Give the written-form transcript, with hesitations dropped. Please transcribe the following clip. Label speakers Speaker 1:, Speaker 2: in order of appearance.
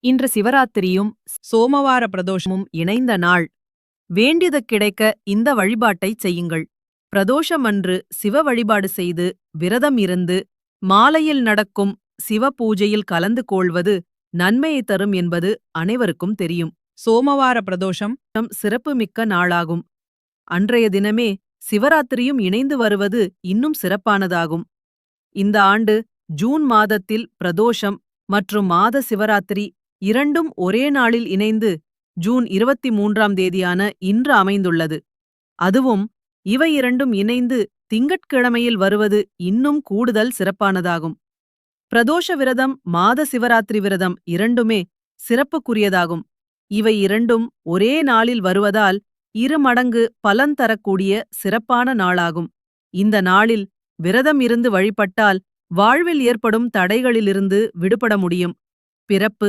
Speaker 1: இன்று சிவராத்திரியும் சோமவார பிரதோஷமும் இணைந்த நாள். வேண்டியது கிடைக்க இந்த வழிபாட்டைச் செய்யுங்கள். பிரதோஷம் அன்று சிவ வழிபாடு செய்து விரதம் இருந்து மாலையில் நடக்கும் சிவ பூஜையில் கலந்து கொள்வது நன்மையை தரும் என்பது அனைவருக்கும் தெரியும். சோமவார பிரதோஷம் சிறப்புமிக்க நாளாகும். அன்றைய தினமே சிவராத்திரியும் இணைந்து வருவது இன்னும் சிறப்பானதாகும். இந்த ஆண்டு ஜூன் மாதத்தில் பிரதோஷம் மற்றும் மாத சிவராத்திரி இரண்டும் ஒரே நாளில் இணைந்து ஜூன் 23ஆம் தேதியான இன்று அமைந்துள்ளது. அதுவும் இவை இரண்டும் இணைந்து திங்கட்கிழமையில் வருவது இன்னும் கூடுதல் சிறப்பானதாகும். பிரதோஷ விரதம் மாத சிவராத்திரி விரதம் இரண்டுமே சிறப்புக்குரியதாகும். இவை இரண்டும் ஒரே நாளில் வருவதால் 2 மடங்கு பலன் தரக்கூடிய சிறப்பான நாளாகும். இந்த நாளில் விரதம் இருந்து வழிபட்டால் வாழ்வில் ஏற்படும் தடைகளிலிருந்து விடுபட முடியும். பிறப்பு